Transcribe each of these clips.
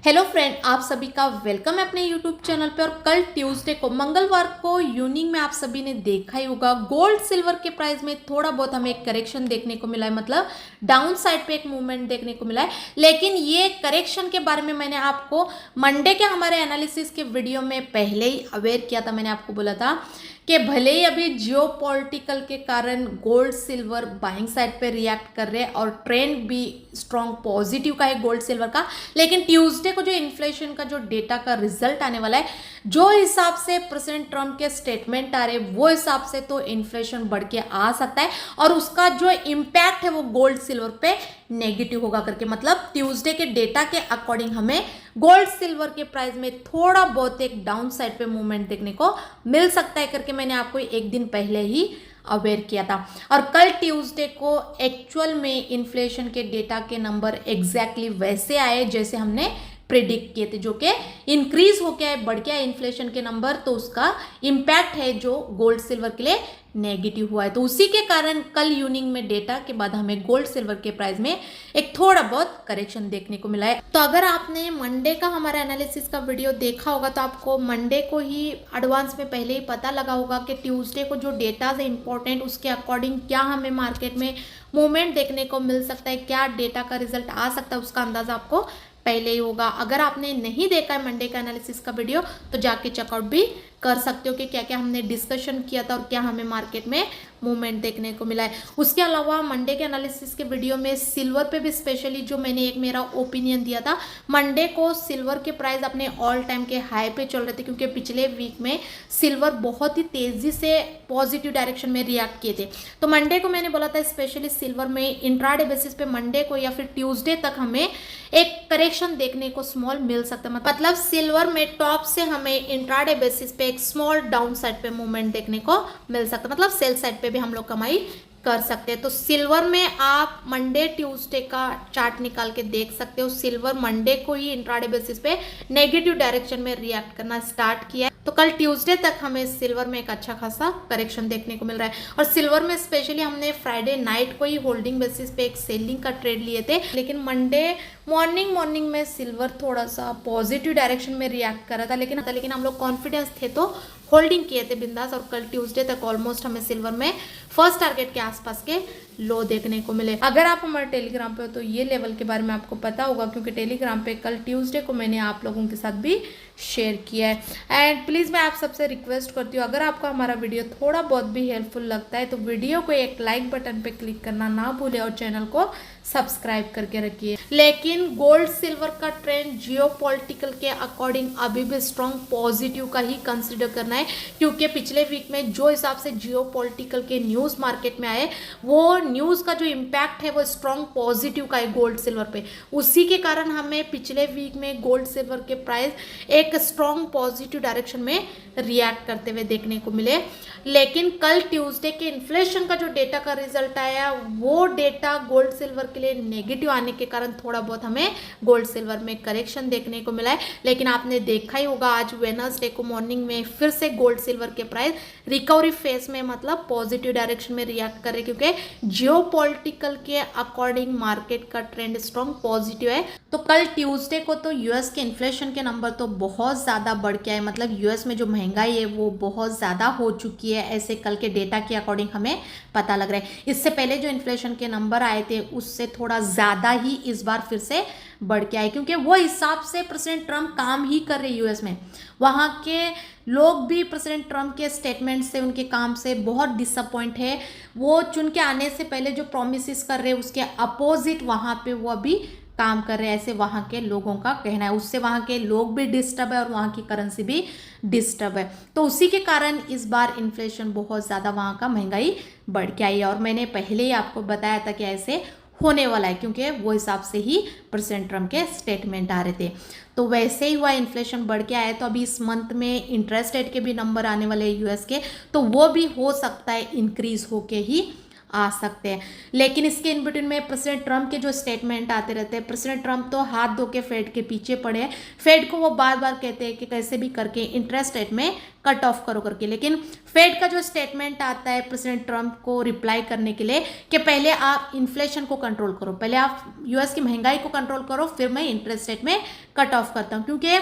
Hello friend, आप सभी का वेलकम है अपने यूट्यूब चैनल पे। और कल ट्यूसडे को मंगलवार को यूनिंग में आप सभी ने देखा ही होगा गोल्ड सिल्वर के प्राइस में थोड़ा बहुत हमें एक करेक्शन देखने को मिला है, मतलब डाउन साइड पे एक मूवमेंट देखने को मिला है। लेकिन ये करेक्शन के बारे में मैंने आपको मंडे के हमारे एनालिसिस के वीडियो में पहले ही अवेयर किया था। मैंने आपको बोला था कि भले ही अभी जियो पॉलिटिकल के कारण गोल्ड सिल्वर बाइंग साइड पे रिएक्ट कर रहे हैं और ट्रेंड भी स्ट्रॉन्ग पॉजिटिव का है गोल्ड सिल्वर का, लेकिन ट्यूसडे को जो इन्फ्लेशन का जो डेटा का रिजल्ट आने वाला है, जो हिसाब से प्रेसिडेंट ट्रम्प के स्टेटमेंट आ रहे हैं वो हिसाब से तो इन्फ्लेशन बढ़ के आ सकता है और उसका जो इम्पैक्ट है वो गोल्ड सिल्वर पे नेगेटिव होगा करके, मतलब ट्यूसडे के डेटा के अकॉर्डिंग हमें गोल्ड सिल्वर के प्राइस में थोड़ा बहुत एक डाउन साइड पे मूवमेंट देखने को मिल सकता है करके मैंने आपको एक दिन पहले ही अवेयर किया था। और कल ट्यूसडे को एक्चुअल में इन्फ्लेशन के डेटा के नंबर एग्जैक्टली वैसे आए जैसे हमने प्रिडिक्ट किए थे, जो कि इंक्रीज हो गया है, बढ़ गया है इन्फ्लेशन के नंबर, तो उसका इम्पैक्ट है जो गोल्ड सिल्वर के लिए नेगेटिव हुआ है। तो उसी के कारण कल यूनिंग में डेटा के बाद हमें गोल्ड सिल्वर के प्राइस में एक थोड़ा बहुत करेक्शन देखने को मिला है। तो अगर आपने मंडे का हमारा एनालिसिस का वीडियो देखा होगा तो आपको मंडे को ही एडवांस में पहले ही पता लगा होगा कि ट्यूसडे को जो डेटा है इंपॉर्टेंट, उसके अकॉर्डिंग क्या हमें मार्केट में मूवमेंट देखने को मिल सकता है, क्या डेटा का रिजल्ट आ सकता है, उसका अंदाजा आपको पहले ही होगा। अगर आपने नहीं देखा है मंडे का एनालिसिस का वीडियो तो जाके चेकआउट भी कर सकते हो कि क्या क्या हमने डिस्कशन किया था और क्या हमें मार्केट में मूवमेंट देखने को मिला है। उसके अलावा मंडे के एनालिसिस के वीडियो में सिल्वर पे भी स्पेशली जो मैंने एक मेरा ओपिनियन दिया था, मंडे को सिल्वर के प्राइस अपने ऑल टाइम के हाई पे चल रहे थे क्योंकि पिछले वीक में सिल्वर बहुत ही तेजी से पॉजिटिव डायरेक्शन में रिएक्ट किए थे। तो मंडे को मैंने बोला था स्पेशली सिल्वर में इंट्राडे बेसिस पे मंडे को या फिर ट्यूसडे तक हमें एक करेक्शन देखने को स्मॉल मिल सकता है, मतलब सिल्वर में टॉप से हमें इंट्राडे बेसिस पे एक स्मॉल डाउन साइड पे मूवमेंट देखने को मिल सकता है, मतलब सेल साइड पे भी हम लोग कमाई कर सकते हैं। तो सिल्वर में आप मंडे ट्यूसडे का चार्ट निकाल के देख सकते हो। सिल्वर मंडे को ही इंट्राडे बेसिस पे नेगेटिव डायरेक्शन में रिएक्ट करना स्टार्ट किया है, तो कल ट्यूसडे तक हमें सिल्वर में एक अच्छा खासा करेक्शन देखने को मिल रहा है। और सिल्वर में स्पेशली हमने फ्राइडे नाइट को ही होल्डिंग बेसिस पे एक सेलिंग का ट्रेड लिए थे, लेकिन मंडे मॉर्निंग में सिल्वर थोड़ा सा पॉजिटिव डायरेक्शन में रिएक्ट कर रहा था, लेकिन हम लोग कॉन्फिडेंस थे तो होल्डिंग किए थे बिंदास। और कल ट्यूसडे तक ऑलमोस्ट हमें सिल्वर में फर्स्ट टारगेट के आसपास के लो देखने को मिले। अगर आप हमारे टेलीग्राम पे हो तो ये लेवल के बारे में आपको पता होगा क्योंकि टेलीग्राम पे कल ट्यूसडे को मैंने आप लोगों के साथ भी शेयर किया है। एंड प्लीज़ मैं आप सबसे रिक्वेस्ट करती हूँ, अगर आपको हमारा वीडियो थोड़ा बहुत भी हेल्पफुल लगता है तो वीडियो को एक लाइक बटन पे क्लिक करना ना भूले और चैनल को सब्सक्राइब करके रखिए। लेकिन गोल्ड सिल्वर का ट्रेंड जियो पॉलिटिकल के अकॉर्डिंग अभी भी स्ट्रॉन्ग पॉजिटिव का ही कंसिडर करना है, क्योंकि पिछले वीक में जो हिसाब से जियो पॉलिटिकल के न्यूज़ मार्केट में आए वो न्यूज़ का जो इम्पैक्ट है वो स्ट्रॉन्ग पॉजिटिव का है गोल्ड सिल्वर पे। उसी के कारण हमें पिछले वीक में गोल्ड सिल्वर के प्राइस एक स्ट्रॉन्ग पॉजिटिव डायरेक्शन में रिएक्ट करते हुए देखने को मिले। लेकिन कल ट्यूसडे के इन्फ्लेशन का जो डेटा का रिजल्ट आया वो डेटा गोल्ड सिल्वर के लिए नेगेटिव आने के कारण थोड़ा बहुत हमें गोल्ड सिल्वर में करेक्शन देखने को मिला है। लेकिन आपने देखा ही होगा आज वेडनेसडे को मॉर्निंग में फिर से गोल्ड सिल्वर के प्राइस रिकवरी फेज में, मतलब पॉजिटिव डायरेक्शन में रिएक्ट कर रहे, क्योंकि जियो पॉलिटिकल के अकॉर्डिंग मार्केट का ट्रेंड स्ट्रॉन्ग पॉजिटिव है। तो कल ट्यूसडे को तो यूएस के इन्फ्लेशन के नंबर तो बहुत ज़्यादा बढ़ के आए, मतलब यूएस में जो महंगाई है वो बहुत ज़्यादा हो चुकी है, ऐसे कल के डेटा के अकॉर्डिंग हमें पता लग रहा है। इससे पहले जो इन्फ्लेशन के नंबर आए थे उससे थोड़ा ज़्यादा ही इस बार फिर से बढ़ के आए, क्योंकि वो हिसाब से प्रेसिडेंट ट्रम्प काम ही कर रहे यूएस में। वहाँ के लोग भी प्रेसिडेंट ट्रम्प के स्टेटमेंट से, उनके काम से बहुत डिसअपॉइंट है। वो चुन के आने से पहले जो प्रोमिस कर रहे हैं उसके अपोजिट वहाँ पे वो अभी काम कर रहे हैं, ऐसे वहाँ के लोगों का कहना है। उससे वहाँ के लोग भी डिस्टर्ब है और वहाँ की करेंसी भी डिस्टर्ब है। तो उसी के कारण इस बार इन्फ्लेशन बहुत ज़्यादा, वहाँ का महंगाई बढ़ के आई है। और मैंने पहले ही आपको बताया था कि ऐसे होने वाला है क्योंकि वो हिसाब से ही प्रेसिडेंट ट्रम्प के स्टेटमेंट आ रहे थे। तो वैसे ही हुआ, इन्फ्लेशन बढ़ के आया। तो अभी इस मंथ में इंटरेस्ट रेट के भी नंबर आने वाले हैं यूएस के, तो वो भी हो सकता है इंक्रीज होके ही आ सकते हैं। लेकिन इसके इन बिटवीन में प्रेसिडेंट ट्रम्प के जो स्टेटमेंट आते रहते हैं, प्रेसिडेंट ट्रम्प तो हाथ धो के फेड के पीछे पड़े हैं। फेड को वो बार बार कहते हैं कि कैसे भी करके इंटरेस्ट रेट में कट ऑफ करो करके, लेकिन फेड का जो स्टेटमेंट आता है प्रेसिडेंट ट्रम्प को रिप्लाई करने के लिए कि पहले आप इन्फ्लेशन को कंट्रोल करो, पहले आप यूएस की महंगाई को कंट्रोल करो, फिर मैं इंटरेस्ट रेट में कट ऑफ करता हूँ। क्योंकि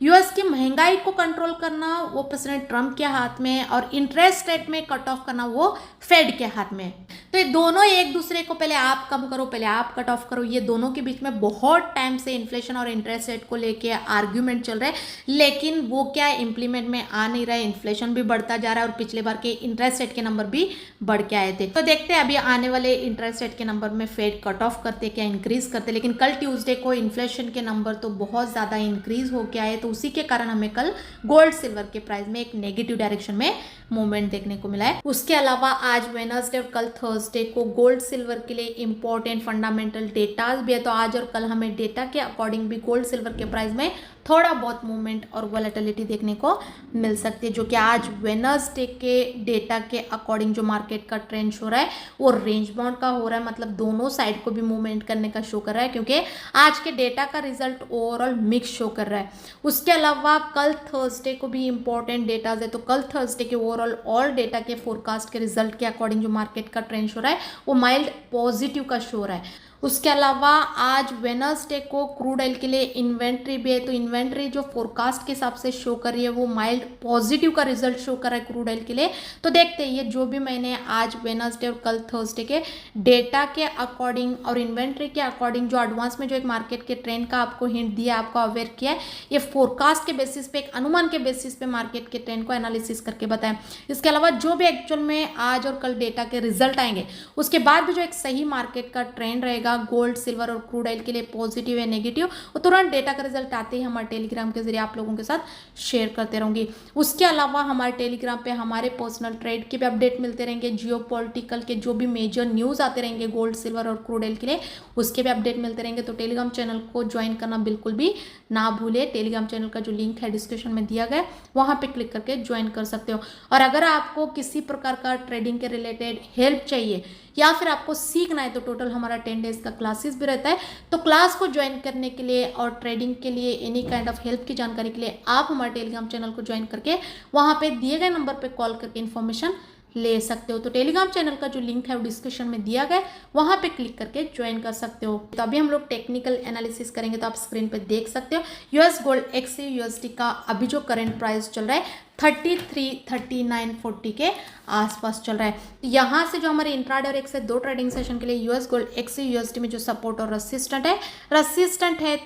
यूएस की महंगाई को कंट्रोल करना वो प्रेसिडेंट ट्रम्प के हाथ में है और इंटरेस्ट रेट में कट ऑफ करना वो फेड के हाथ में है। तो ये दोनों एक दूसरे को पहले आप कम करो, पहले आप कट ऑफ करो, ये दोनों के बीच में बहुत टाइम से इन्फ्लेशन और इंटरेस्ट रेट को लेके आर्ग्यूमेंट चल रहा है, लेकिन वो क्या इम्प्लीमेंट में आ नहीं रहा है। इन्फ्लेशन भी बढ़ता जा रहा है और पिछले बार के इंटरेस्ट रेट के नंबर भी बढ़ के आए थे। तो देखते हैं अभी आने वाले इंटरेस्ट रेट के नंबर में फेड कट ऑफ करते क्या इंक्रीज करते। लेकिन कल ट्यूसडे को इन्फ्लेशन के नंबर तो बहुत ज़्यादा इंक्रीज होके आए, तो उसी के कारण हमें कल गोल्ड सिल्वर के प्राइस में एक नेगेटिव डायरेक्शन में मूवमेंट देखने को मिला है। उसके अलावा आज वेडनेसडे और कल थर्सडे को गोल्ड सिल्वर के लिए इंपॉर्टेंट फंडामेंटल डेटाज भी है। तो आज और कल हमें डेटा के अकॉर्डिंग भी गोल्ड सिल्वर के प्राइस में थोड़ा बहुत मूवमेंट और वॉलेटिलिटी देखने को मिल सकती है, जो कि आज वेडनेसडे के डेटा के अकॉर्डिंग जो मार्केट का ट्रेंड शो रहा है वो रेंज बाउंड का हो रहा है, मतलब दोनों साइड को भी मूवमेंट करने का शो कर रहा है, क्योंकि आज के डेटा का रिजल्ट ओवरऑल मिक्स शो कर रहा है। उसके अलावा कल थर्सडे को भी इंपॉर्टेंट डेटाज है। तो कल थर्सडे के ओवरऑल ऑल डेटा के फोरकास्ट के रिजल्ट के अकॉर्डिंग जो मार्केट का ट्रेंड शो रहा है वो माइल्ड पॉजिटिव का शो रहा है। उसके अलावा आज वेडनेसडे को क्रूड ऑयल के लिए इन्वेंट्री भी है। तो इन्वेंट्री जो फोरकास्ट के हिसाब से शो कर रही है वो माइल्ड पॉजिटिव का रिजल्ट शो कर रहा है क्रूड ऑयल के लिए। तो देखते हैं ये जो भी मैंने आज वेडनेसडे और कल थर्सडे के डेटा के अकॉर्डिंग और इन्वेंट्री के अकॉर्डिंग जो एडवांस में जो एक मार्केट के ट्रेंड का आपको हिंट दिया, आपको अवेयर किया है, ये फोरकास्ट के बेसिस पे, एक अनुमान के बेसिस पे मार्केट के ट्रेंड को एनालिसिस करके बताएं। इसके अलावा जो भी एक्चुअल में आज और कल डेटा के रिजल्ट आएंगे उसके बाद भी जो एक सही मार्केट का ट्रेंड रहेगा गोल्ड सिल्वर और क्रूड ऑयल के लिए पॉजिटिव या नेगेटिव, वो तुरंत डेटा का रिजल्ट आते ही हमारे टेलीग्राम के जरिए आप लोगों के साथ शेयर करते रहूंगी। उसके अलावा हमारे टेलीग्राम पे हमारे पर्सनल ट्रेड के भी अपडेट मिलते रहेंगे, जियोपॉलिटिकल के जो भी मेजर न्यूज आते रहेंगे गोल्ड सिल्वर और क्रूड ऑयल के लिए उसके भी अपडेट मिलते रहेंगे। तो टेलीग्राम चैनल को ज्वाइन करना बिल्कुल भी ना भूले। टेलीग्राम चैनल का जो लिंक है डिस्क्रिप्शन में दिया गया है, वहां पे क्लिक करके ज्वाइन कर सकते हो। और अगर आपको किसी प्रकार का ट्रेडिंग के रिलेटेड हेल्प चाहिए या फिर आपको सीखना है तो टोटल हमारा 10 डेज का क्लासेस भी रहता है। तो क्लास को ज्वाइन करने के लिए और ट्रेडिंग के लिए एनी काइंड ऑफ हेल्प की जानकारी के लिए आप हमारे टेलीग्राम चैनल को ज्वाइन करके वहां पे दिए गए नंबर पे कॉल करके इन्फॉर्मेशन ले सकते हो। तो टेलीग्राम चैनल का जो लिंक है वो डिस्क्रिप्शन में दिया गया है, वहां पे क्लिक करके ज्वाइन कर सकते हो। तो अभी हम लोग टेक्निकल एनालिसिस करेंगे। तो आप स्क्रीन पे देख सकते हो यूएस गोल्ड एक्स यूएसडी का अभी जो करंट प्राइस चल रहा है 333940 के आसपास चल रहा है। तो यहाँ से जो हमारे इंट्राडे और एक से दो ट्रेडिंग सेशन के लिए यूएस गोल्ड एक्स यूएसडी में जो सपोर्ट और रेसिस्टेंट है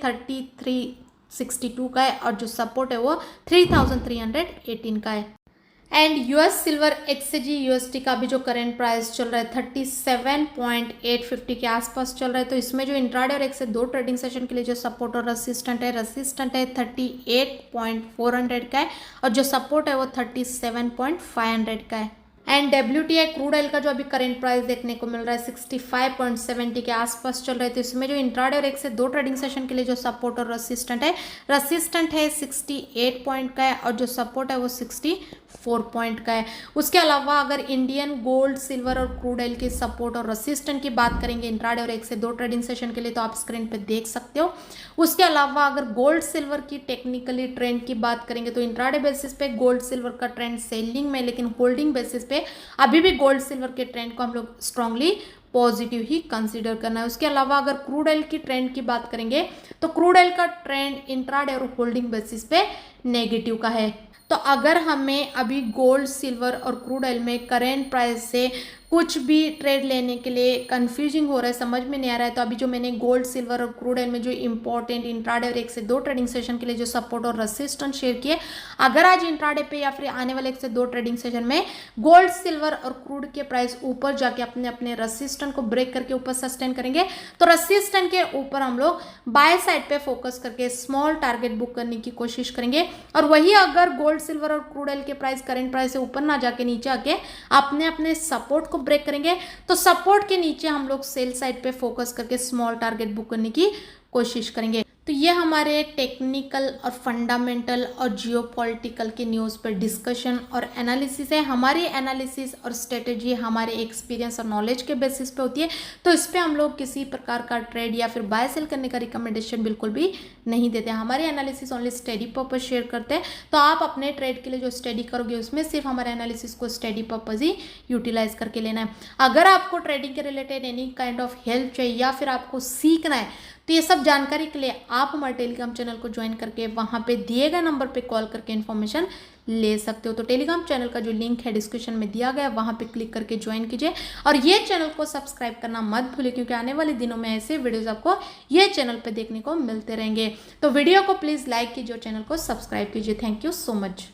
3362 का है और जो सपोर्ट है वो 3318 का है। And US silver XD USD का भी जो करंट प्राइस चल रहा है 37.850 के आसपास चल रहा है। तो इसमें जो इंट्राडे और एक से दो ट्रेडिंग सेशन के लिए जो सपोर्ट और रेसिस्टेंट है 38.400 का है और जो सपोर्ट है वो 37.500 का है। एंड WTI क्रूड ऑयल का जो अभी करंट प्राइस देखने को मिल रहा है 65.70 के आसपास चल रहा है। तो इसमें जो इंट्राडे और एक से दो ट्रेडिंग सेशन के लिए जो सपोर्ट और रेसिस्टेंट है 68 पॉइंट का है और जो सपोर्ट है वो 64 पॉइंट का है। उसके अलावा अगर इंडियन गोल्ड सिल्वर और क्रूड ऑयल के सपोर्ट और रेसिस्टेंट की बात करेंगे इंट्राडे और एक से दो ट्रेडिंग सेशन के लिए तो आप स्क्रीन पे देख सकते हो। उसके अलावा अगर गोल्ड सिल्वर की टेक्निकली ट्रेंड की बात करेंगे तो इंट्राडे बेसिस पे गोल्ड सिल्वर का ट्रेंड सेलिंग में, लेकिन होल्डिंग बेसिस पे अभी भी गोल्ड सिल्वर के ट्रेंड को हम लोग स्ट्रांगली पॉजिटिव ही कंसीडर करना है। उसके अलावा अगर क्रूड ऑयल की ट्रेंड की बात करेंगे तो क्रूड ऑयल का ट्रेंड इंट्राडे और होल्डिंग बेसिस पे नेगेटिव का है। तो अगर हमें अभी गोल्ड सिल्वर और क्रूड ऑयल में करेंट प्राइस से कुछ भी ट्रेड लेने के लिए कंफ्यूजिंग हो रहा है, समझ में नहीं आ रहा है, तो अभी जो मैंने गोल्ड सिल्वर और क्रूड ऑयल में जो इंपॉर्टेंट इंट्राडे और एक से दो ट्रेडिंग सेशन के लिए जो सपोर्ट और रेसिस्टेंस शेयर किए, अगर आज इंट्राडे पे या फिर आने वाले एक से दो ट्रेडिंग सेशन में गोल्ड सिल्वर और क्रूड के प्राइस ऊपर जाके अपने अपने रेसिस्टेंस को ब्रेक करके ऊपर सस्टेन करेंगे तो रेसिस्टेंस के ऊपर हम लोग बाय साइड पे फोकस करके स्मॉल टारगेट बुक करने की कोशिश करेंगे। और वही अगर गोल्ड सिल्वर और क्रूड ऑयल के प्राइस करेंट प्राइस से ऊपर ना जाके नीचे आके अपने अपने सपोर्ट को ब्रेक करेंगे तो सपोर्ट के नीचे हम लोग सेल साइड पे फोकस करके स्मॉल टारगेट बुक करने की कोशिश करेंगे। तो ये हमारे टेक्निकल और फंडामेंटल और जियोपॉलिटिकल के न्यूज़ पर डिस्कशन और एनालिसिस है। हमारी एनालिसिस और स्ट्रेटेजी हमारे एक्सपीरियंस और नॉलेज के बेसिस पे होती है, तो इस पे हम लोग किसी प्रकार का ट्रेड या फिर बाय सेल करने का रिकमेंडेशन बिल्कुल भी नहीं देते। हमारी analysis only study purpose share करते हैं, तो आप अपने ट्रेड के लिए जो स्टडी करोगे उसमें सिर्फ हमारे एनालिसिस को स्टडी पर्पज ही यूटिलाइज करके लेना है। अगर आपको ट्रेडिंग के related any kind of help चाहिए या फिर आपको सीखना है, तो ये सब जानकारी के लिए आप हमारे टेलीग्राम चैनल को ज्वाइन करके वहाँ पे दिए गए नंबर पे कॉल करके इन्फॉर्मेशन ले सकते हो। तो टेलीग्राम चैनल का जो लिंक है डिस्क्रिप्शन में दिया गया है, वहाँ पे क्लिक करके ज्वाइन कीजिए और ये चैनल को सब्सक्राइब करना मत भूलिए, क्योंकि आने वाले दिनों में ऐसे वीडियोस आपको ये चैनल पे देखने को मिलते रहेंगे। तो वीडियो को प्लीज़ लाइक कीजिए और चैनल को सब्सक्राइब कीजिए। Thank you so much.